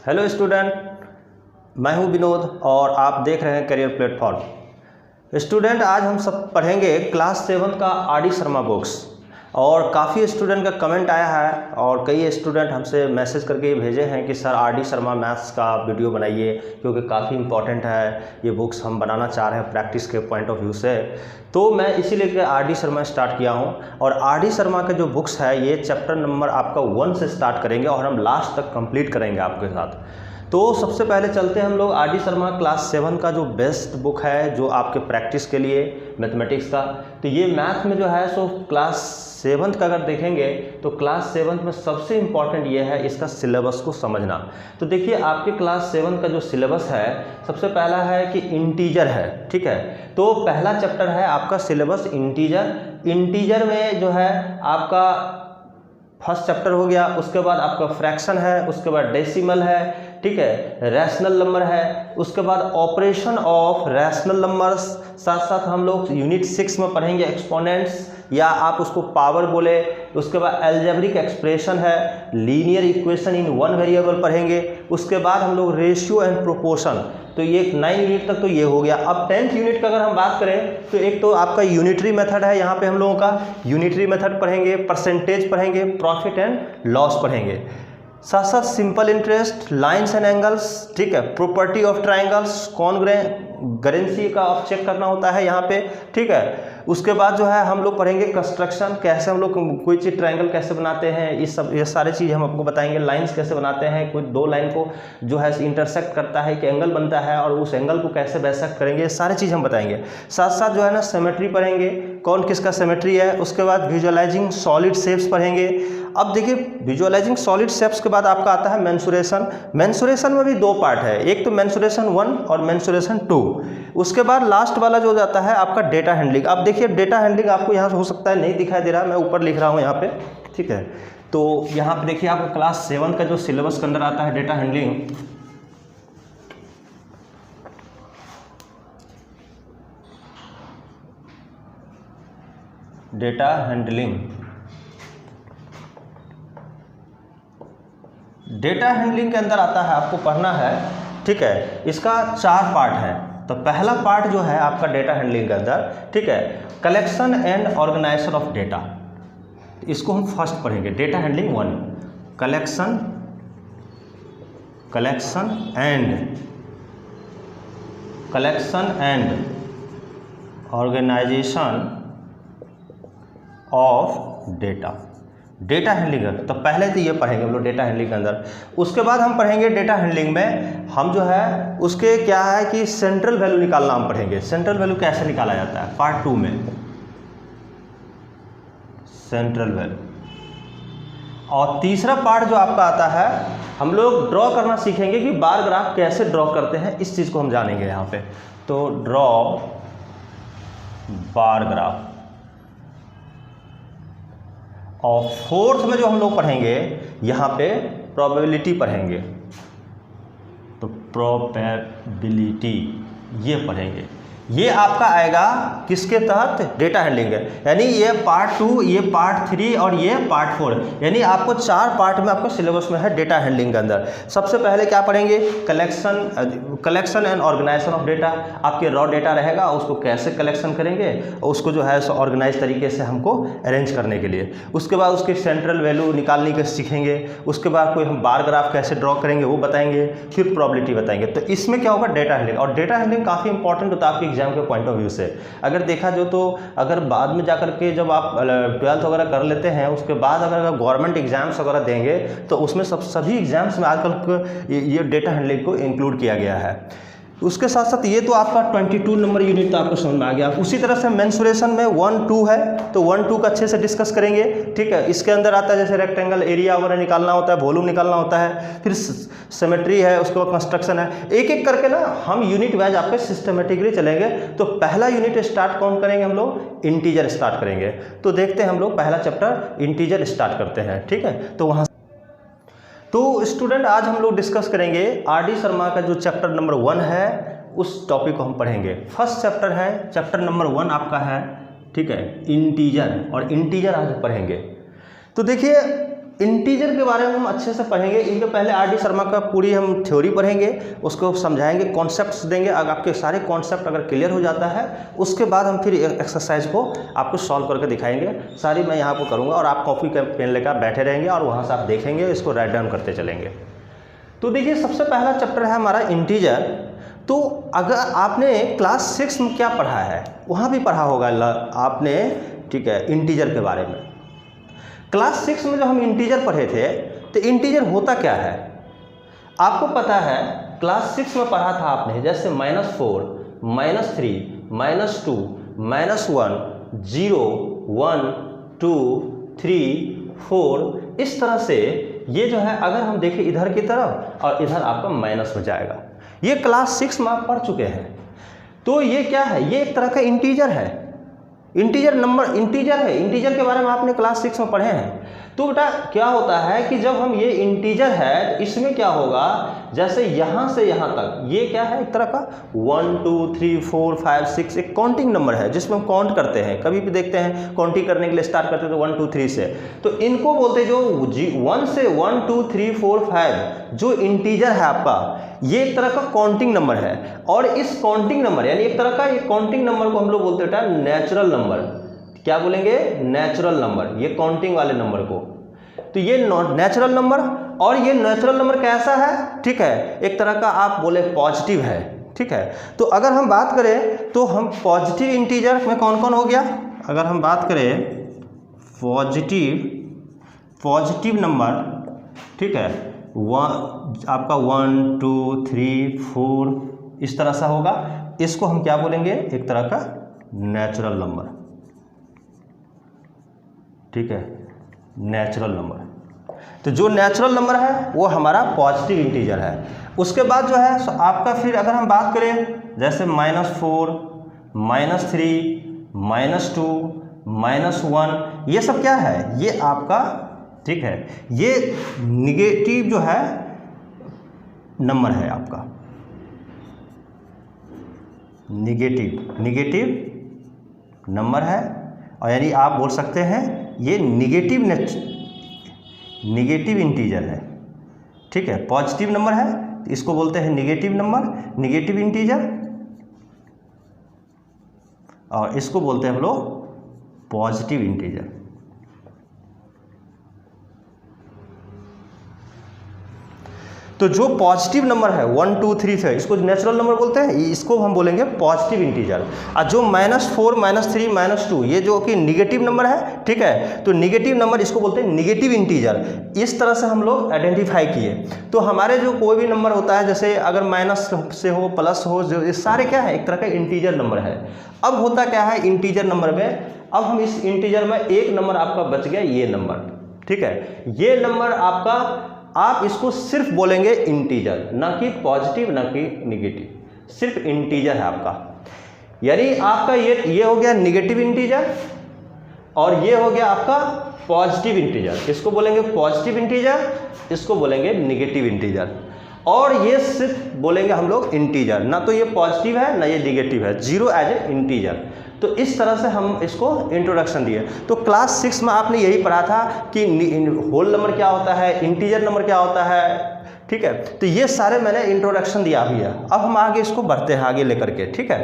Hello student, मैं हूं विनोद और आप देख रहे हैं करियर प्लेटफॉर्म। स्टूडेंट, आज हम सब पढ़ेंगे क्लास 7 का आर.डी. शर्मा बुक्स। और काफ़ी स्टूडेंट का कमेंट आया है और कई स्टूडेंट हमसे मैसेज करके भेजे हैं कि सर आर.डी. शर्मा मैथ्स का वीडियो बनाइए, क्योंकि काफ़ी इंपॉर्टेंट है ये बुक्स, हम बनाना चाह रहे हैं प्रैक्टिस के पॉइंट ऑफ व्यू से। तो मैं इसीलिए आर.डी. शर्मा स्टार्ट किया हूँ। और आर.डी. शर्मा के जो बुक्स है ये चैप्टर नंबर आपका 1 से स्टार्ट करेंगे और हम लास्ट तक कंप्लीट करेंगे आपके साथ। तो सबसे पहले चलते हैं हम लोग आर.डी. शर्मा क्लास 7 का जो बेस्ट बुक है जो आपके प्रैक्टिस के लिए मैथमेटिक्स का। तो ये मैथ में जो है सो क्लास 7 का अगर देखेंगे तो क्लास 7 में सबसे इम्पॉर्टेंट ये है इसका सिलेबस को समझना। तो देखिए आपके क्लास 7 का जो सिलेबस है, सबसे पहला है कि इंटीजर है, ठीक है। तो पहला चैप्टर है आपका सिलेबस इंटीजर। इंटीजर में जो है आपका फर्स्ट चैप्टर हो गया, उसके बाद आपका फ्रैक्शन है, उसके बाद डेसिमल है, ठीक है, रैशनल नंबर है, उसके बाद ऑपरेशन ऑफ रैशनल नंबर्स। साथ साथ हम लोग यूनिट 6 में पढ़ेंगे एक्सपोनेंट्स या आप उसको पावर बोले। उसके बाद अलजेब्रिक एक्सप्रेशन है, linear equation in one variable पढ़ेंगे। उसके बाद हम लोग रेशियो एंड प्रोपोर्शन। तो ये 9 यूनिट तक तो ये हो गया। अब 10th यूनिट का अगर हम बात करें तो एक तो आपका यूनिटरी मेथड है, यहाँ पे हम लोगों का यूनिटरी मेथड पढ़ेंगे, परसेंटेज पढ़ेंगे, प्रॉफिट एंड लॉस पढ़ेंगे। साथ साथ simple interest, lines and angles, ठीक है, प्रॉपर्टी ऑफ ट्राइंगल्स, कॉन्ग्रुएंसी का आप चेक करना होता है यहाँ पे, ठीक है। उसके बाद जो है हम लोग पढ़ेंगे कंस्ट्रक्शन, कैसे हम लोग कोई चीज़ ट्रायंगल कैसे बनाते हैं, ये सारे चीज़ हम आपको बताएंगे। लाइंस कैसे बनाते हैं, कोई दो लाइन को जो है इंटरसेक्ट करता है कि एंगल बनता है और उस एंगल को कैसे बाइसेक्ट करेंगे, ये सारी चीज़ हम बताएंगे। साथ साथ जो है ना सिमेट्री पढ़ेंगे, कौन किसका सिमेट्री है। उसके बाद विजुअलाइजिंग सॉलिड शेप्स पढ़ेंगे। अब देखिए विजुअलाइजिंग सॉलिड शेप्स के बाद आपका आता है मेंसुरेशन। मेंसुरेशन में भी 2 पार्ट है, एक तो मेंसुरेशन 1 और मेंसुरेशन 2। उसके बाद लास्ट वाला जो जाता है आपका डेटा हैंडलिंग। अब देखिए डेटा हैंडलिंग आपको यहाँ हो सकता है नहीं दिखाई दे रहा, मैं ऊपर लिख रहा हूँ यहाँ पे, ठीक है। तो यहाँ पे देखिए आपको क्लास 7 का जो सिलेबस के अंदर आता है data handling. Data handling, data handling के अंदर आता है, आपको पढ़ना है, ठीक है। इसका 4 पार्ट है। तो पहला पार्ट जो है आपका डेटा हैंडलिंग के अंदर, ठीक है, collection and organisation of data. इसको हम फर्स्ट पढ़ेंगे, data handling 1, collection and organisation of data, data handling. तो पहले तो ये पढ़ेंगे हम लोग डेटा हैंडलिंग के अंदर। उसके बाद हम पढ़ेंगे डेटा हैंडलिंग में हम जो है उसके क्या है कि सेंट्रल वैल्यू निकालना हम पढ़ेंगे। सेंट्रल वैल्यू कैसे निकाला जाता है पार्ट 2 में, सेंट्रल वैल्यू। और तीसरा पार्ट जो आपका आता है, हम लोग ड्रॉ करना सीखेंगे कि बार ग्राफ कैसे ड्रॉ करते हैं, इस चीज़ को हम जानेंगे यहाँ पे। तो ड्रॉ बार ग्राफ। और फोर्थ में जो हम लोग पढ़ेंगे यहाँ पे प्रोबेबिलिटी पढ़ेंगे। तो प्रोबेबिलिटी ये पढ़ेंगे, ये आपका आएगा किसके तहत, डेटा हैंडलिंग है। यानी ये पार्ट 2, ये पार्ट 3 और ये पार्ट 4, यानी आपको 4 पार्ट में आपको सिलेबस में है डेटा हैंडलिंग के अंदर। सबसे पहले क्या पढ़ेंगे, collection and organisation of data. आपके रॉ डेटा रहेगा, उसको कैसे कलेक्शन करेंगे और उसको जो है ऑर्गेनाइज तरीके से हमको अरेंज करने के लिए। उसके बाद उसके सेंट्रल वैल्यू निकालने के सीखेंगे। उसके बाद कोई हम बार ग्राफ कैसे ड्रॉ करेंगे वो बताएंगे, फिर प्रोबेबिलिटी बताएंगे। तो इसमें क्या होगा, डेटा हैंडलिंग। और डेटा हैंडलिंग काफ़ी इंपॉर्टेंट होता है आपकी एग्जाम के पॉइंट ऑफ व्यू से। अगर देखा जो तो अगर बाद में जाकर के जब आप 12th वगैरह कर लेते हैं, उसके बाद अगर गवर्नमेंट एग्जाम्स वगैरह देंगे तो उसमें सभी एग्जाम्स में आजकल ये डेटा हैंडलिंग को इंक्लूड किया गया है। उसके साथ साथ ये तो आपका 22 नंबर यूनिट तो आपको समझ में आ गया। उसी तरह से मेंसुरेशन में 1, 2 है, तो 1, 2 का अच्छे से डिस्कस करेंगे, ठीक है। इसके अंदर आता है जैसे रेक्टेंगल एरिया वगैरह निकालना होता है, वॉल्यूम निकालना होता है, फिर सिमेट्री है, उसके बाद कंस्ट्रक्शन है। एक एक करके ना हम यूनिट वाइज आपके सिस्टमेटिकली चलेंगे। तो पहला यूनिट स्टार्ट कौन करेंगे, हम लोग इंटीजर स्टार्ट करेंगे। तो देखते हैं हम लोग पहला चैप्टर इंटीजर स्टार्ट करते हैं, ठीक है। तो वहाँ तो स्टूडेंट आज हम लोग डिस्कस करेंगे आर.डी. शर्मा का जो चैप्टर नंबर 1 है उस टॉपिक को हम पढ़ेंगे। फर्स्ट चैप्टर है, चैप्टर नंबर 1 आपका है, ठीक है, इंटीजर। और इंटीजर आज पढ़ेंगे। तो देखिए इंटीजर के बारे में हम अच्छे से पढ़ेंगे। इनके पहले आर.डी. शर्मा का पूरी हम थ्योरी पढ़ेंगे, उसको समझाएंगे, कॉन्सेप्ट्स देंगे। अगर आपके सारे कॉन्सेप्ट अगर क्लियर हो जाता है उसके बाद हम फिर एक्सरसाइज को आपको सॉल्व करके दिखाएंगे। सारी मैं यहाँ पर करूँगा और आप कॉपी पेन लेकर बैठे रहेंगे और वहाँ से आप देखेंगे, इसको राइट डाउन करते चलेंगे। तो देखिए सबसे पहला चैप्टर है हमारा इंटीजर। तो अगर आपने क्लास 6 में क्या पढ़ा है, वहाँ भी पढ़ा होगा आपने, ठीक है, इंटीजर के बारे में। क्लास 6 में जो हम इंटीजर पढ़े थे, तो इंटीजर होता क्या है आपको पता है। क्लास 6 में पढ़ा था आपने, जैसे -4, -3, -2, -1, 0, 1, 2, 3, 4, इस तरह से ये जो है अगर हम देखें इधर की तरफ और इधर आपका माइनस हो जाएगा। ये क्लास 6 में आप पढ़ चुके हैं। तो ये क्या है, ये एक तरह का इंटीजर है, इंटीजर नंबर, इंटीजर है। इंटीजर के बारे में आपने क्लास 6 में पढ़े हैं। तो बेटा क्या होता है कि जब हम ये इंटीजर है, इसमें क्या होगा, जैसे यहाँ से यहाँ तक ये क्या है, एक तरह का 1 2 3 4 5 6 एक काउंटिंग नंबर है जिसमें हम काउंट करते हैं। कभी भी देखते हैं काउंटिंग करने के लिए स्टार्ट करते हैं तो 1 2 3 से, तो इनको बोलते हैं जो 1 से 1 2 3 4 5 जो इंटीजर है आपका, ये एक तरह का काउंटिंग नंबर है। और इस काउंटिंग नंबर यानी एक तरह का ये काउंटिंग नंबर को हम लोग बोलते हैं नेचुरल नंबर। क्या बोलेंगे, नेचुरल नंबर, ये काउंटिंग वाले नंबर को। तो ये नेचुरल नंबर, और ये नेचुरल नंबर कैसा है, ठीक है, एक तरह का आप बोले पॉजिटिव है, ठीक है। तो अगर हम बात करें तो हम पॉजिटिव इंटीजर में कौन कौन हो गया, अगर हम बात करें पॉजिटिव नंबर, ठीक है, आपका 1 2 3 4 इस तरह सा होगा। इसको हम क्या बोलेंगे, एक तरह का नेचुरल नंबर, ठीक है, नेचुरल नंबर। तो जो नेचुरल नंबर है वो हमारा पॉजिटिव इंटीजर है। उसके बाद जो है आपका, फिर अगर हम बात करें जैसे -4, -3, -2, -1, ये सब क्या है, ये आपका, ठीक है, ये निगेटिव जो है नंबर है आपका, निगेटिव नंबर है। और यानी आप बोल सकते हैं ये निगेटिव इंटीजर है, ठीक है। पॉजिटिव नंबर है तो इसको बोलते हैं निगेटिव नंबर, निगेटिव इंटीजर, और इसको बोलते हैं हम लोग पॉजिटिव इंटीजर। तो जो पॉजिटिव नंबर है 1 2 3 है, इसको नेचुरल नंबर बोलते हैं, इसको हम बोलेंगे पॉजिटिव इंटीजर। और जो -4, -3, -2 ये जो कि निगेटिव नंबर है, ठीक है, तो निगेटिव नंबर इसको बोलते हैं निगेटिव इंटीजर। इस तरह से हम लोग आइडेंटिफाई किए। तो हमारे जो कोई भी नंबर होता है, जैसे अगर माइनस से हो, प्लस हो, जो ये सारे क्या है, एक तरह का इंटीजर नंबर है। अब होता क्या है इंटीजर नंबर में, अब हम इस इंटीजर में एक नंबर आपका बच गया, ये नंबर, ठीक है, ये नंबर आपका, आप इसको सिर्फ बोलेंगे इंटीजर, ना कि पॉजिटिव ना कि निगेटिव, सिर्फ इंटीजर है आपका। यानी आपका ये हो गया निगेटिव इंटीजर, और ये हो गया आपका पॉजिटिव इंटीजर। इसको बोलेंगे पॉजिटिव इंटीजर, इसको बोलेंगे निगेटिव इंटीजर, और ये सिर्फ बोलेंगे हम लोग इंटीजर, ना तो ये पॉजिटिव है ना ये निगेटिव है, जीरो एज ए इंटीजर। तो इस तरह से हम इसको इंट्रोडक्शन दिए। तो क्लास 6 में आपने यही पढ़ा था कि होल नंबर क्या होता है, इंटीजर नंबर क्या होता है, ठीक है। तो ये सारे मैंने इंट्रोडक्शन दिया हुआ है। अब हम आगे इसको बढ़ते हैं आगे लेकर के, ठीक है।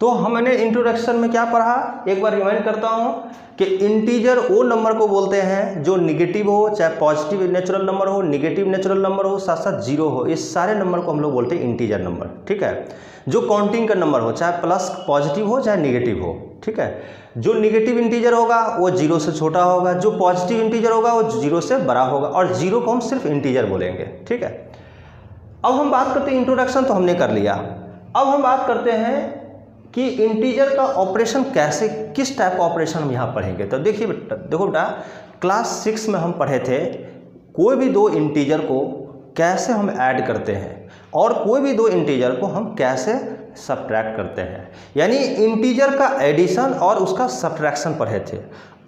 तो हमने इंट्रोडक्शन में क्या पढ़ा, एक बार रिमाइंड करता हूँ कि इंटीजर वो नंबर को बोलते हैं जो निगेटिव हो, चाहे पॉजिटिव नेचुरल नंबर हो, निगेटिव नेचुरल नंबर हो, साथ साथ जीरो हो, इस सारे नंबर को हम लोग बोलते हैं इंटीजर नंबर, ठीक है। जो काउंटिंग का नंबर हो, चाहे प्लस पॉजिटिव हो चाहे निगेटिव हो, ठीक है। जो निगेटिव इंटीजर होगा वो जीरो से छोटा होगा, जो पॉजिटिव इंटीजर होगा वो जीरो से बड़ा होगा, और जीरो को हम सिर्फ इंटीजर बोलेंगे, ठीक है। अब हम बात करते हैं इंट्रोडक्शन तो हमने कर लिया। अब हम बात करते हैं कि इंटीजर का ऑपरेशन कैसे, किस टाइप का ऑपरेशन हम यहाँ पढ़ेंगे। तो देखिए देखो बेटा, क्लास 6 में हम पढ़े थे कोई भी दो इंटीजर को कैसे हम ऐड करते हैं, और कोई भी दो इंटीजर को हम कैसे सब्ट्रैक्ट करते हैं, यानी इंटीजर का एडिशन और उसका सब्ट्रैक्शन पढ़े थे।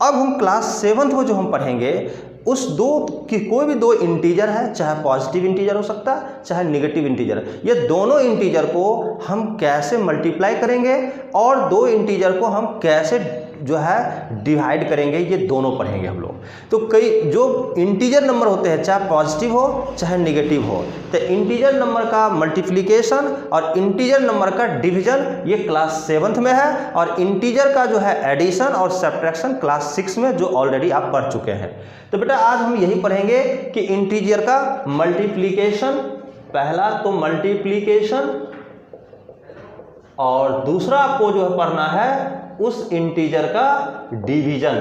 अब हम क्लास 7th को जो हम पढ़ेंगे, उस दो की कोई भी दो इंटीजर है, चाहे पॉजिटिव इंटीजर हो सकता है चाहे निगेटिव इंटीजर, ये दोनों इंटीजर को हम कैसे मल्टीप्लाई करेंगे और दो इंटीजर को हम कैसे जो है डिवाइड करेंगे, ये दोनों पढ़ेंगे हम लोग। तो कई जो इंटीजर नंबर होते हैं, चाहे पॉजिटिव हो चाहे नेगेटिव हो, तो इंटीजर नंबर का मल्टीप्लिकेशन और इंटीजर नंबर का डिवीजन ये क्लास 7th में है, और इंटीजर का जो है एडिशन और सब्ट्रैक्शन क्लास 6 में, जो ऑलरेडी आप पढ़ चुके हैं। तो बेटा आज हम यही पढ़ेंगे कि इंटीजर का मल्टीप्लिकेशन, पहला तो मल्टीप्लिकेशन, और दूसरा आपको जो है पढ़ना है उस इंटीजर का डिवीजन।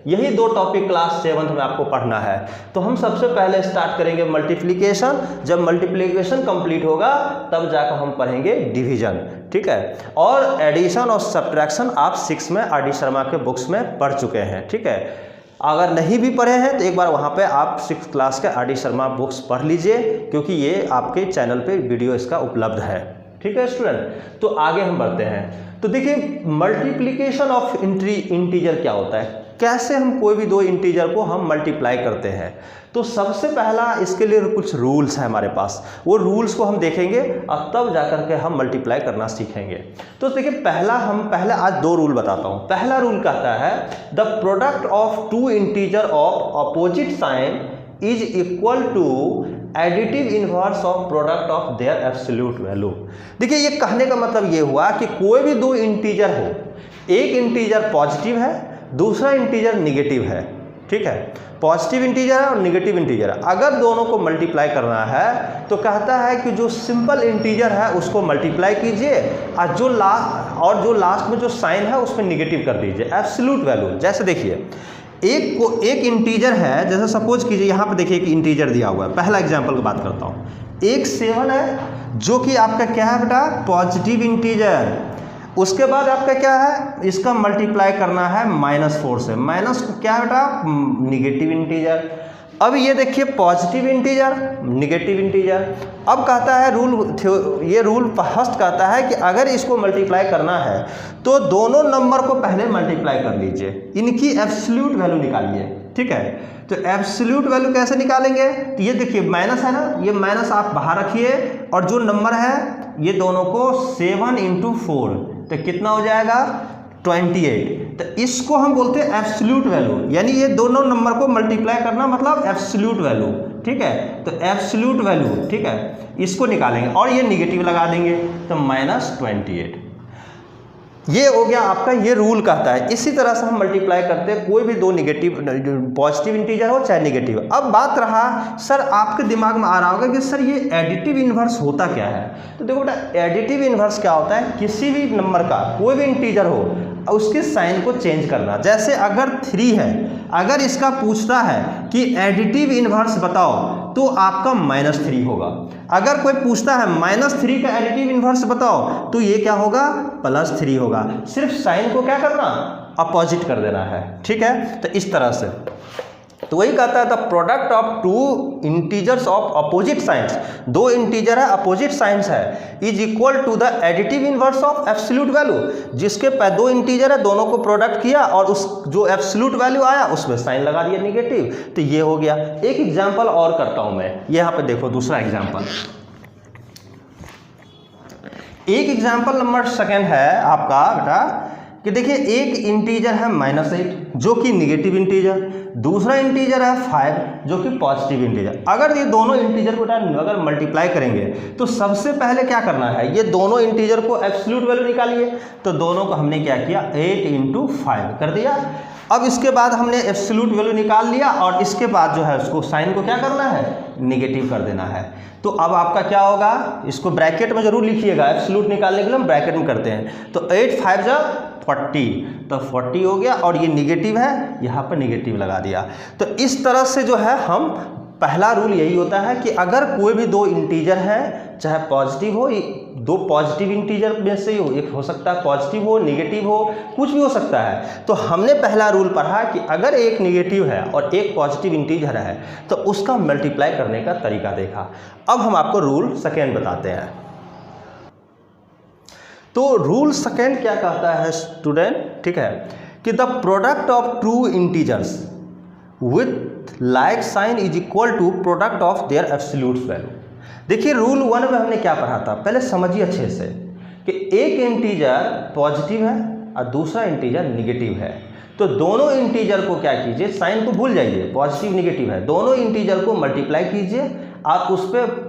यही दो टॉपिक क्लास 7th में आपको पढ़ना है। तो हम सबसे पहले स्टार्ट करेंगे मल्टीप्लिकेशन, जब मल्टीप्लिकेशन कंप्लीट होगा तब जाकर हम पढ़ेंगे डिवीजन, ठीक है। और एडिशन और सब्ट्रैक्शन आप 6 में आर डी शर्मा के बुक्स में पढ़ चुके हैं, ठीक है। अगर नहीं भी पढ़े हैं तो एक बार वहाँ पे आप 6th क्लास के आर डी शर्मा बुक्स पढ़ लीजिए, क्योंकि ये आपके चैनल पे वीडियो इसका उपलब्ध है, ठीक है स्टूडेंट। तो आगे हम बढ़ते हैं। तो देखिए मल्टीप्लिकेशन ऑफ इंटीजर क्या होता है, कैसे हम कोई भी दो इंटीजर को हम मल्टीप्लाई करते हैं। तो सबसे पहला इसके लिए कुछ रूल्स है हमारे पास, वो रूल्स को हम देखेंगे और तब जाकर के हम मल्टीप्लाई करना सीखेंगे। तो देखिए हम पहले आज दो रूल बताता हूँ। पहला रूल कहता है the product of two integer of opposite sign is equal to additive inverse of product of their absolute value. देखिए ये कहने का मतलब ये हुआ कि कोई भी दो इंटीजर हो, एक इंटीजर पॉजिटिव है, दूसरा इंटीजर निगेटिव है, ठीक है। पॉजिटिव इंटीजर है और निगेटिव इंटीजर है, अगर दोनों को मल्टीप्लाई करना है तो कहता है कि जो सिंपल इंटीजर है उसको मल्टीप्लाई कीजिए, और जो लास्ट में जो साइन है उसमें निगेटिव कर दीजिए एब्सोल्यूट वैल्यू। जैसे देखिए एक इंटीजर है, जैसे सपोज कीजिए यहाँ पे देखिए एक इंटीजर दिया हुआ है। पहला एग्जांपल की बात करता हूँ, एक 7 है जो कि आपका क्या है बेटा, पॉजिटिव इंटीजर। उसके बाद आपका क्या है, इसका मल्टीप्लाई करना है -4 से, माइनस क्या है बेटा, निगेटिव इंटीजर। अब ये देखिए पॉजिटिव इंटीजर निगेटिव इंटीजर। अब कहता है ये रूल फर्स्ट कहता है कि अगर इसको मल्टीप्लाई करना है तो दोनों नंबर को पहले मल्टीप्लाई कर लीजिए, इनकी एब्सोल्यूट वैल्यू निकालिए, ठीक है। तो एब्सोल्यूट वैल्यू कैसे निकालेंगे, तो ये देखिए माइनस है ना, ये माइनस आप बाहर रखिए, और जो नंबर है ये दोनों को 7 × 4 तो कितना हो जाएगा 28। तो इसको हम बोलते हैं एब्सोल्यूट वैल्यू, यानी ये दोनों नंबर को मल्टीप्लाई करना मतलब एब्सोल्यूट वैल्यू, ठीक है। तो एब्सोल्यूट वैल्यू, ठीक है, इसको निकालेंगे और ये निगेटिव लगा देंगे तो -28। ये हो गया आपका, ये रूल कहता है। इसी तरह से हम मल्टीप्लाई करते हैं कोई भी दो पॉजिटिव इंटीजर हो चाहे निगेटिव। अब बात रहा सर, आपके दिमाग में आ रहा होगा कि सर ये एडिटिव इन्वर्स होता क्या है। तो देखो बेटा एडिटिव इन्वर्स क्या होता है, किसी भी नंबर का कोई भी इंटीजर हो उसके साइन को चेंज करना। जैसे अगर 3 है, अगर इसका पूछता है कि एडिटिव इन्वर्स बताओ तो आपका -3 होगा। अगर कोई पूछता है -3 का एडिटिव इन्वर्स बताओ तो ये क्या होगा, +3 होगा। सिर्फ साइन को क्या करना, अपोजिट कर देना है, ठीक है। तो इस तरह से तो वही कहता है the product of two integers of opposite signs, दो इंटीजर है अपोजिट साइंस है, is equal to the additive inverse of absolute value. जिसके दो इंटीजर है, दोनों को प्रोडक्ट किया और उस जो एब्सोल्यूट वैल्यू आया उसमें साइन लगा दिया निगेटिव। तो ये हो गया। एक एग्जांपल और करता हूं मैं, यहाँ पे देखो दूसरा एग्जांपल। एक एग्जांपल नंबर 2 है आपका बेटा कि देखिए एक इंटीजर है -8 जो कि निगेटिव इंटीजर, दूसरा इंटीजर है 5 जो कि पॉजिटिव इंटीजर। अगर ये दोनों इंटीजर को अगर मल्टीप्लाई करेंगे तो सबसे पहले क्या करना है, ये दोनों इंटीजर को एब्सोल्यूट वैल्यू निकालिए। तो दोनों को हमने क्या किया, 8 × 5 कर दिया। अब इसके बाद हमने एब्सोल्यूट वैल्यू निकाल लिया और इसके बाद जो है उसको साइन को क्या करना है, निगेटिव कर देना है। तो अब आपका क्या होगा, इसको ब्रैकेट में जरूर लिखिएगा, एब्सोल्यूट निकालने के लिए हम ब्रैकेट में करते हैं। तो 8 × 5 = 40, तो 40 हो गया और ये निगेटिव है, यहाँ पर निगेटिव लगा दिया। तो इस तरह से जो है हम, पहला रूल यही होता है कि अगर कोई भी दो इंटीजर हैं, चाहे पॉजिटिव हो, दो पॉजिटिव इंटीजर में से हो, एक हो सकता है पॉजिटिव हो, निगेटिव हो, कुछ भी हो सकता है। तो हमने पहला रूल पढ़ा कि अगर एक निगेटिव है और एक पॉजिटिव इंटीजर है तो उसका मल्टीप्लाई करने का तरीका देखा। अब हम आपको रूल 2 बताते हैं। तो रूल 2 क्या कहता है स्टूडेंट, ठीक है, कि the product of two integers with like sign is equal to product of their absolute value. देखिए रूल 1 में हमने क्या पढ़ा था, पहले समझिए अच्छे से कि एक इंटीजर पॉजिटिव है और दूसरा इंटीजर निगेटिव है, तो दोनों इंटीजर को क्या कीजिए, साइन को भूल जाइए, पॉजिटिव निगेटिव है, दोनों इंटीजर को मल्टीप्लाई कीजिए और उस पर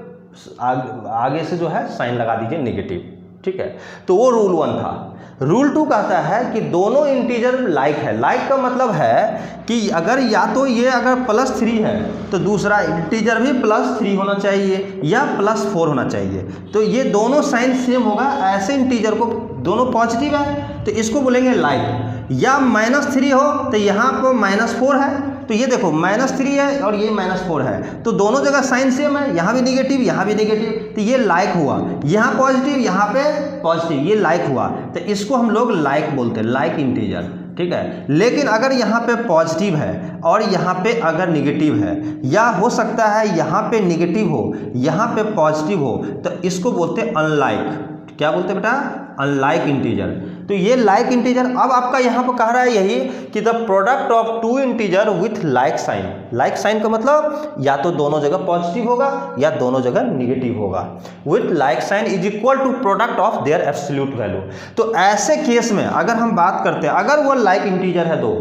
आगे से जो है साइन लगा दीजिए नेगेटिव, ठीक है। तो वो रूल 1 था। रूल 2 कहता है कि दोनों इंटीजर लाइक है। लाइक का मतलब है कि अगर या तो ये अगर +3 है तो दूसरा इंटीजर भी +3 होना चाहिए या +4 होना चाहिए, तो ये दोनों साइन सेम होगा। ऐसे इंटीजर को दोनों पॉजिटिव है तो इसको बोलेंगे लाइक, या -3 हो तो यहाँ पर -4 है, तो ये देखो -3 है और ये -4 है, तो दोनों जगह साइन सेम है, यहाँ भी निगेटिव यहाँ भी निगेटिव, तो ये लाइक हुआ। यहाँ पॉजिटिव यहाँ पे पॉजिटिव, ये लाइक हुआ, तो इसको हम लोग लाइक बोलते हैं, लाइक इंटीजर, ठीक है। लेकिन अगर यहाँ पे पॉजिटिव है और यहाँ पे अगर निगेटिव है, या हो सकता है यहाँ पे निगेटिव हो यहाँ पे पॉजिटिव हो, तो इसको बोलते हैं अनलाइक। क्या बोलते हैं बेटा? Unlike integer. तो ये लाइक इंटीजर, अब आपका यहाँ पर कह रहा है यही कि the product of 2 integer with like sign. Like sign का मतलब या तो दोनों जगह पॉजिटिव होगा या दोनों जगह निगेटिव होगा। With like sign is equal to product of their absolute value. तो ऐसे केस में अगर हम बात करते हैं, अगर वो लाइक इंटीजर है दो,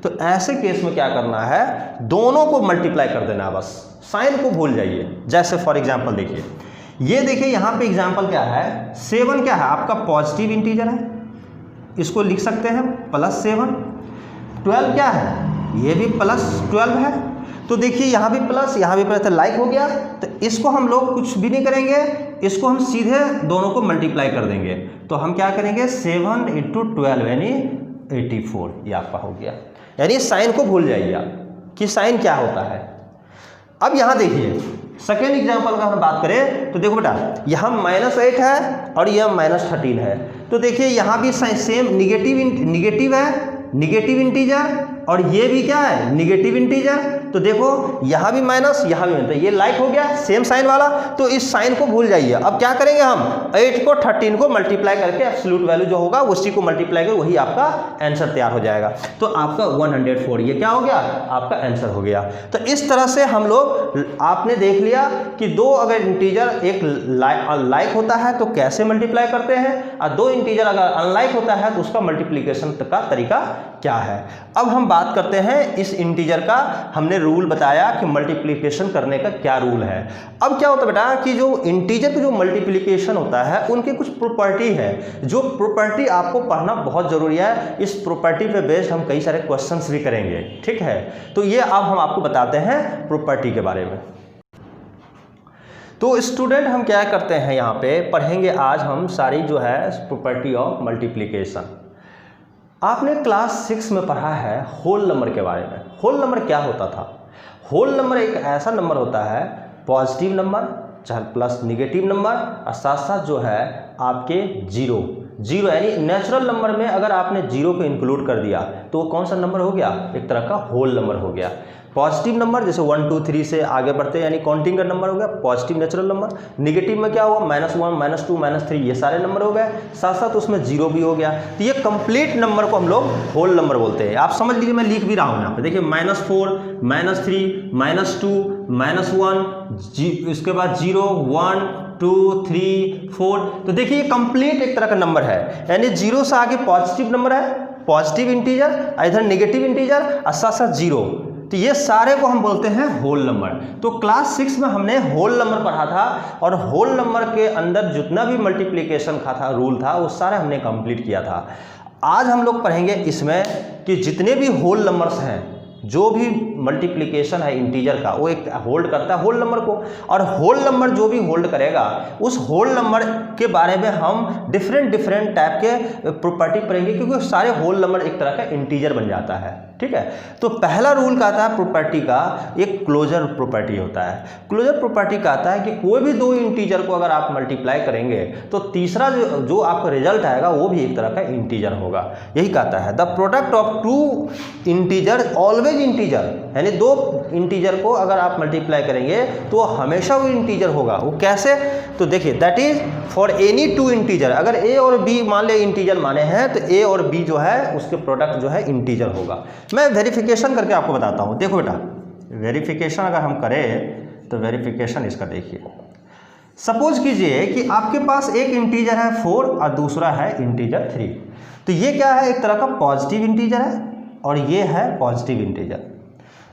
तो ऐसे केस में क्या करना है, दोनों को मल्टीप्लाई कर देना, बस साइन को भूल जाइए। जैसे फॉर एग्जाम्पल देखिए, ये देखिए यहाँ पे एग्जाम्पल क्या है, 7 क्या है आपका पॉजिटिव इंटीजर है, इसको लिख सकते हैं +7। 12 क्या है, ये भी +12 है, तो देखिए यहाँ भी प्लस यहाँ भी प्लस, लाइक हो गया। तो इसको हम लोग कुछ भी नहीं करेंगे, इसको हम सीधे दोनों को मल्टीप्लाई कर देंगे। तो हम क्या करेंगे, 7 × 12 यानी 84, ये आपका हो गया। यानी साइन को भूल जाइए आप कि साइन क्या होता है। अब यहाँ देखिए सेकेंड एग्जाम्पल का हम बात करें तो देखो बेटा, यहाँ -8 है और यह -13 है, तो देखिए यहाँ भी सेम निगेटिव है, निगेटिव इंटीजर, और ये भी क्या है, निगेटिव इंटीजर। तो देखो यहाँ भी माइनस यहाँ भी, तो ये लाइक हो गया, सेम साइन वाला। तो इस साइन को भूल जाइए। अब क्या करेंगे हम, 8 को 13 को मल्टीप्लाई करके एब्सोल्यूट वैल्यू जो होगा उसी को मल्टीप्लाई कर, वही आपका आंसर तैयार हो जाएगा। तो आपका 104 ये क्या हो गया, आपका आंसर हो गया। तो इस तरह से हम लोग, आपने देख लिया कि दो अगर इंटीजर एक लाइक होता है तो कैसे मल्टीप्लाई करते हैं, और दो इंटीजर अगर अनलाइक होता है तो उसका मल्टीप्लिकेशन का तरीका क्या है। अब हम बात करते हैं इस इंटीजर का, हमने रूल बताया कि मल्टीप्लिकेशन करने का क्या रूल है। अब क्या होता है बेटा कि जो इंटीजर का जो मल्टीप्लिकेशन होता है उनकी कुछ प्रॉपर्टी है, जो प्रॉपर्टी आपको पढ़ना बहुत जरूरी है। इस प्रॉपर्टी पे बेस्ड हम कई सारे क्वेश्चंस भी करेंगे, ठीक है। तो ये अब हम आपको बताते हैं प्रॉपर्टी के बारे में। तो स्टूडेंट हम क्या करते हैं, यहाँ पे पढ़ेंगे आज हम सारी जो है प्रॉपर्टी ऑफ मल्टीप्लिकेशन। आपने क्लास 6 में पढ़ा है होल नंबर के बारे में। होल नंबर क्या होता था, होल नंबर एक ऐसा नंबर होता है, पॉजिटिव नंबर चाहे प्लस निगेटिव नंबर, और साथ साथ जो है आपके जीरो यानी नेचुरल नंबर में अगर आपने जीरो को इंक्लूड कर दिया तो वो कौन सा नंबर हो गया, एक तरह का होल नंबर हो गया। पॉजिटिव नंबर जैसे 1 2 3 से आगे बढ़ते हैं यानी काउंटिंग का नंबर हो गया पॉजिटिव नेचुरल नंबर। निगेटिव में क्या हुआ, -1 -2 -3 ये सारे नंबर हो गए, साथ साथ उसमें जीरो भी हो गया। तो ये कंप्लीट नंबर को हम लोग होल नंबर बोलते हैं। आप समझ लीजिए, मैं लिख भी रहा हूँ यहाँ पे, देखिए -4 -3 -2 -1 इसके बाद 0 1 2 3 4। तो देखिए ये कंप्लीट एक तरह का नंबर है, यानी जीरो से आगे पॉजिटिव नंबर है, पॉजिटिव इंटीजर, इधर निगेटिव इंटीजर और साथ साथ जीरो। तो ये सारे को हम बोलते हैं होल नंबर। तो क्लास 6 में हमने होल नंबर पढ़ा था, और होल नंबर के अंदर जितना भी मल्टीप्लिकेशन का था रूल था वो सारे हमने कंप्लीट किया था। आज हम लोग पढ़ेंगे इसमें कि जितने भी होल नंबर्स हैं, जो भी मल्टीप्लिकेशन है इंटीजर का, वो एक होल्ड करता है होल नंबर को, और होल नंबर जो भी होल्ड करेगा उस होल नंबर के बारे में हम डिफरेंट टाइप के प्रॉपर्टी पढ़ेंगे, क्योंकि सारे होल नंबर एक तरह का इंटीजर बन जाता है, ठीक है। तो पहला रूल कहता है प्रॉपर्टी का, एक क्लोजर प्रॉपर्टी होता है। क्लोजर प्रॉपर्टी कहता है कि कोई भी दो इंटीजर को अगर आप मल्टीप्लाई करेंगे तो तीसरा जो आपका रिजल्ट आएगा वो भी एक तरह का इंटीजर होगा। यही कहता है the product of two integer always integer, यानी दो इंटीजर को अगर आप मल्टीप्लाई करेंगे तो हमेशा वो इंटीजर होगा। वो कैसे, तो देखिए that is for any two integer, अगर ए और बी मान ले इंटीजर माने हैं तो ए और बी जो है उसके प्रोडक्ट जो है इंटीजर होगा। मैं वेरिफिकेशन करके आपको बताता हूँ। देखो बेटा, वेरिफिकेशन अगर हम करें तो वेरिफिकेशन इसका देखिए, सपोज कीजिए कि आपके पास एक इंटीजर है 4 और दूसरा है इंटीजर 3। तो ये क्या है, एक तरह का पॉजिटिव इंटीजर है और ये है पॉजिटिव इंटीजर,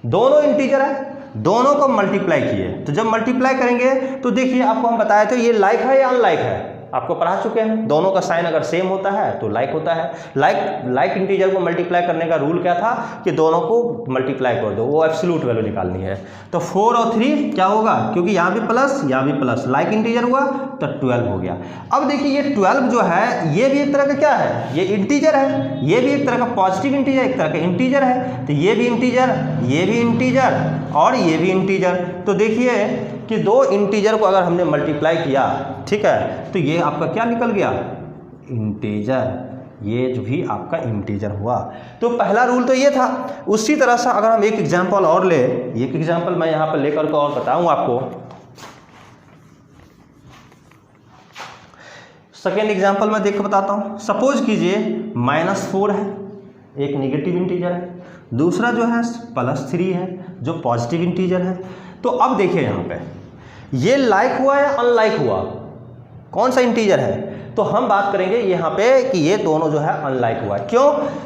दोनों इंटीजर है, दोनों को मल्टीप्लाई किए। तो जब मल्टीप्लाई करेंगे तो देखिए आपको हम बताए थे ये लाइक है या अनलाइक है, आपको पढ़ा चुके हैं। दोनों का साइन अगर सेम होता है तो लाइक होता है। लाइक इंटीजर को मल्टीप्लाई करने का रूल क्या था कि दोनों को मल्टीप्लाई कर दो, वो एब्सोल्यूट वैल्यू निकालनी है। तो 4 और 3 क्या होगा, क्योंकि यहाँ भी प्लस यहाँ भी प्लस, लाइक इंटीजर हुआ तो 12 हो गया। अब देखिए ये 12 जो है ये भी एक तरह का क्या है, ये इंटीजर है, ये भी एक तरह का पॉजिटिव इंटीजर, एक तरह का इंटीजर है। तो ये भी इंटीजर, ये भी इंटीजर और ये भी इंटीजर। तो देखिए कि दो इंटीजर को अगर हमने मल्टीप्लाई किया, ठीक है, तो ये आपका क्या निकल गया, इंटीजर, ये जो भी आपका इंटीजर हुआ। तो पहला रूल तो ये था। उसी तरह से अगर हम एक एग्जांपल और ले, एक एग्जांपल मैं यहाँ पर लेकर के और बताऊँ आपको। सेकेंड एग्जांपल मैं देख के बताता हूँ। सपोज कीजिए -4 है, एक निगेटिव इंटीजर है, दूसरा जो है +3 है जो पॉजिटिव इंटीजर है। तो अब देखिए यहाँ पे ये लाइक हुआ या अनलाइक हुआ, कौन सा इंटीजर है, तो हम बात करेंगे यहाँ पे कि ये दोनों जो है अनलाइक हुआ। क्यों,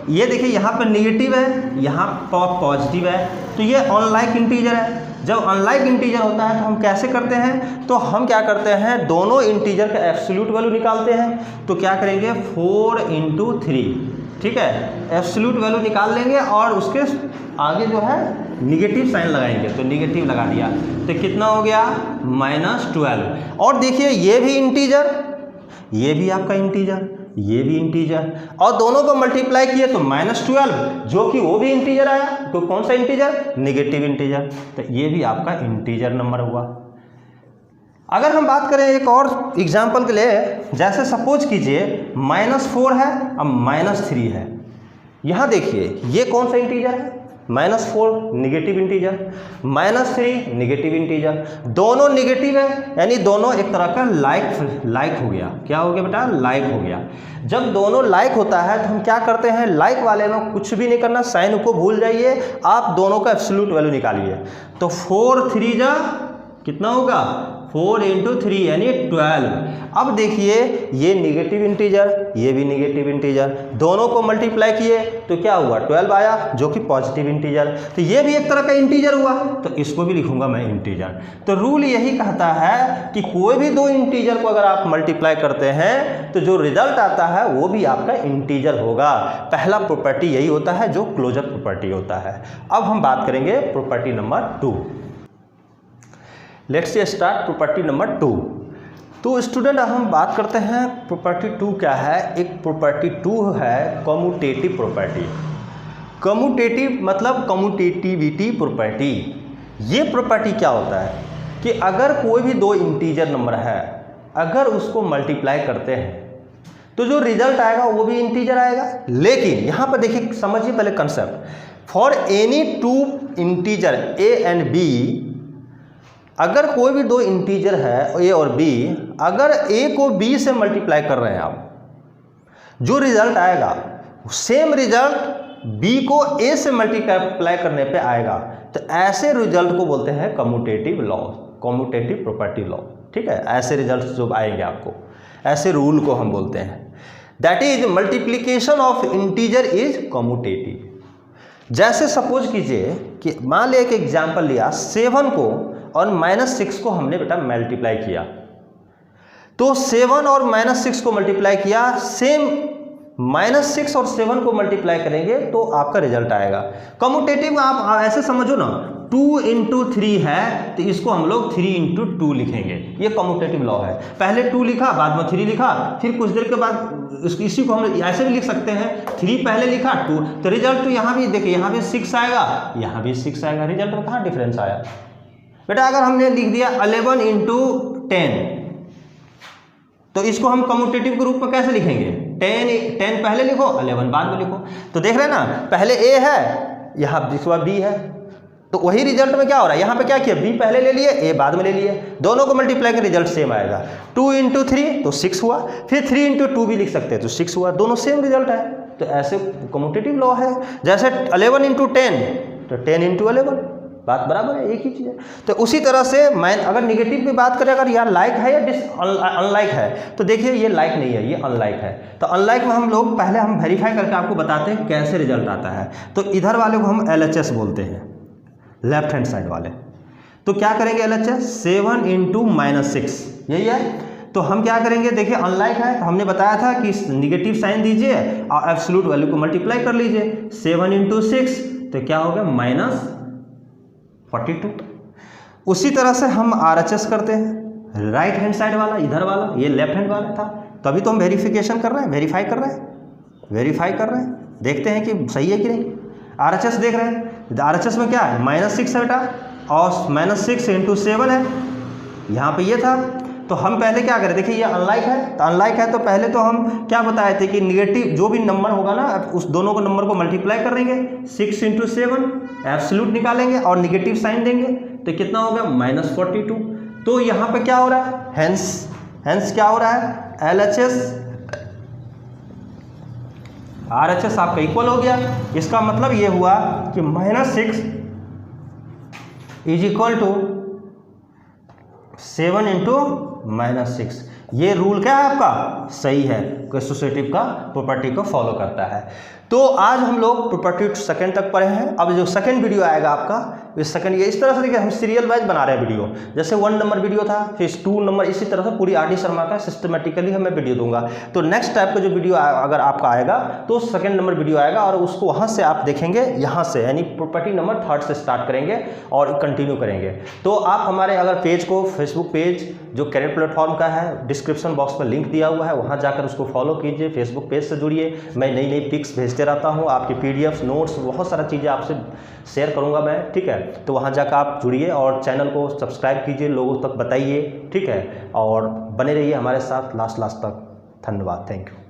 ये देखिए यहाँ पर निगेटिव है, यहाँ पॉजिटिव है, तो ये अनलाइक इंटीजर है। जब अनलाइक इंटीजर होता है तो हम कैसे करते हैं, तो हम क्या करते हैं, दोनों इंटीजर का एब्सोल्यूट वैल्यू निकालते हैं। तो क्या करेंगे, 4 × 3, ठीक है, एब्सोल्यूट वैल्यू निकाल लेंगे और उसके आगे जो है निगेटिव साइन लगाएंगे। तो निगेटिव लगा दिया तो कितना हो गया, -12। और देखिए ये भी इंटीजर, ये भी आपका इंटीजर, ये भी इंटीजर, और दोनों को मल्टीप्लाई किए तो -12, जो कि वो भी इंटीजर आया। तो कौन सा इंटीजर, निगेटिव इंटीजर। तो ये भी आपका इंटीजर नंबर हुआ। अगर हम बात करें एक और एग्जाम्पल के लिए, जैसे सपोज कीजिए -4 है अब -3 है। यहाँ देखिए ये कौन सा इंटीजर है, -4 निगेटिव इंटीजर, -3 निगेटिव इंटीजर, दोनों निगेटिव है, यानी दोनों एक तरह का लाइक हो गया। क्या हो गया बेटा, लाइक हो गया। जब दोनों लाइक होता है तो हम क्या करते हैं, लाइक वाले में कुछ भी नहीं करना, साइन को भूल जाइए, आप दोनों का एब्सोल्यूट वैल्यू निकालिए। तो 4 3 जा कितना होगा, 4 × 3 यानी 12। अब देखिए ये निगेटिव इंटीजर, ये भी निगेटिव इंटीजर, दोनों को मल्टीप्लाई किए तो क्या हुआ, 12 आया जो कि पॉजिटिव इंटीजर। तो ये भी एक तरह का इंटीजर हुआ, तो इसको भी लिखूंगा मैं इंटीजर। तो रूल यही कहता है कि कोई भी दो इंटीजर को अगर आप मल्टीप्लाई करते हैं तो जो रिजल्ट आता है वो भी आपका इंटीजर होगा। पहला प्रॉपर्टी यही होता है जो क्लोजर प्रॉपर्टी होता है। अब हम बात करेंगे property number 2। Let's start property number 2। तो स्टूडेंट हम बात करते हैं प्रॉपर्टी 2 क्या है। एक प्रॉपर्टी 2 है कम्यूटेटिव प्रॉपर्टी। कम्यूटेटिव मतलब कम्यूटेटिविटी प्रॉपर्टी। ये प्रॉपर्टी क्या होता है कि अगर कोई भी दो इंटीजर नंबर है, अगर उसको मल्टीप्लाई करते हैं तो जो रिजल्ट आएगा वो भी इंटीजर आएगा। लेकिन यहाँ पर देखिए, समझिए पहले concept. For any two integer A and B, अगर कोई भी दो इंटीजर है ए और बी, अगर ए को बी से मल्टीप्लाई कर रहे हैं आप, जो रिजल्ट आएगा सेम रिजल्ट बी को ए से मल्टीप्लाई करने पे आएगा। तो ऐसे रिजल्ट को बोलते हैं commutative law, commutative property law. ठीक है, ऐसे रिजल्ट जो आएंगे आपको, ऐसे रूल को हम बोलते हैं। That is multiplication of integer is commutative. जैसे सपोज कीजिए कि मान लिया एक एग्जाम्पल लिया, 7 को और -6 को हमने बेटा मल्टीप्लाई किया, तो 7 और -6 को मल्टीप्लाई किया, सेम -6 और 7 को मल्टीप्लाई करेंगे तो आपका रिजल्ट आएगा। कम्यूटेटिव आप ऐसे समझो ना, 2 × 3 है तो इसको हम लोग 3 × 2 लिखेंगे। ये कम्यूटेटिव लॉ है। पहले 2 लिखा, बाद में 3 लिखा, फिर कुछ देर के बाद इसी को हम ऐसे भी लिख सकते हैं, 3 पहले लिखा 2, तो रिजल्ट तो यहाँ भी देखिए, यहाँ भी 6 आएगा, यहाँ भी 6 आएगा। रिजल्ट में कहाँ डिफरेंस आया बेटा। अगर हमने लिख दिया 11 × 10, तो इसको हम कम्यूटेटिव के रूप में कैसे लिखेंगे, 10 पहले लिखो, 11 बाद में लिखो। तो देख रहे हैं ना, पहले ए है, यहाँ बी है, तो वही रिजल्ट में क्या हो रहा है, यहाँ पे क्या किया, बी पहले ले लिए, ए बाद में ले लिए, दोनों को मल्टीप्लाई कर रिजल्ट सेम आएगा। 2 × 3 तो 6 हुआ, फिर 3 × 2 भी लिख सकते हैं तो 6 हुआ, दोनों सेम रिजल्ट है। तो ऐसे कम्यूटेटिव लॉ है। जैसे 11 × 10 तो 10 × 11, बात बराबर है, एक ही चीज़ है। तो उसी तरह से मैं अगर निगेटिव की बात करें, अगर यार लाइक है या अनलाइक है, तो देखिए ये लाइक नहीं है, ये अनलाइक है। तो अनलाइक में हम लोग पहले हम वेरीफाई करके आपको बताते हैं कैसे रिजल्ट आता है। तो इधर वाले को हम LHS बोलते हैं, लेफ्ट हैंड साइड वाले। तो क्या करेंगे LHS 7 × -6 यही है। तो हम क्या करेंगे, देखिए अनलाइक है तो हमने बताया था कि निगेटिव साइन दीजिए और एब्सोल्यूट वैल्यू को मल्टीप्लाई कर लीजिए। 7 × 6 तो क्या हो गया -42। उसी तरह से हम RHS करते हैं, राइट हैंड साइड वाला, इधर वाला, ये लेफ्ट हैंड वाला था। तो अभी तो हम वेरिफिकेशन कर रहे हैं, वेरीफाई कर रहे हैं, देखते हैं कि सही है कि नहीं। RHS देख रहे हैं, RHS में क्या है -6 है बेटा, और -6 × 7 है, यहाँ पे ये था। तो हम पहले क्या करें, देखिए ये अनलाइक है, तो अनलाइक है तो पहले तो हम क्या बताए थे कि निगेटिव जो भी नंबर होगा ना, उस दोनों को नंबर को मल्टीप्लाई करेंगे, 6 × 7 एब्सोल्यूट निकालेंगे और निगेटिव साइन देंगे, तो कितना हो गया -42। तो यहाँ पे क्या हो रहा है, हेंस क्या हो रहा है, RHS आपका इक्वल हो गया। इसका मतलब ये हुआ कि -6 = 7 × -6। ये रूल क्या है आपका, सही है, एसोसिएटिव का प्रॉपर्टी को फॉलो करता है। तो आज हम लोग प्रॉपर्टी सेकंड तक पढ़े हैं। अब जो सेकंड वीडियो आएगा आपका, इस सेकंड ये इस तरह से देखिए हम सीरियल वाइज बना रहे हैं वीडियो, जैसे 1 नंबर वीडियो था, फिर 2 नंबर, इसी तरह से पूरी RD शर्मा का सिस्टमेटिकली मैं वीडियो दूंगा। तो नेक्स्ट टाइप का जो वीडियो अगर आपका आएगा तो सेकंड नंबर वीडियो आएगा, और उसको वहाँ से आप देखेंगे, यहाँ से यानी प्रॉपर्टी नंबर 3 से स्टार्ट करेंगे और कंटिन्यू करेंगे। तो आप हमारे अगर पेज को, फेसबुक पेज जो कैरियर प्लेटफॉर्म का है, डिस्क्रिप्शन बॉक्स में लिंक दिया हुआ है, वहाँ जाकर उसको फॉलो कीजिए, फेसबुक पेज से जुड़िए। मैं नई नई पिक्स भेजते रहता हूँ, आपकी PDF नोट्स, बहुत सारा चीज़ें आपसे शेयर करूँगा मैं, ठीक है। तो वहाँ जाकर आप जुड़िए और चैनल को सब्सक्राइब कीजिए, लोगों तक बताइए, ठीक है, और बने रहिए हमारे साथ लास्ट तक। धन्यवाद, थैंक यू।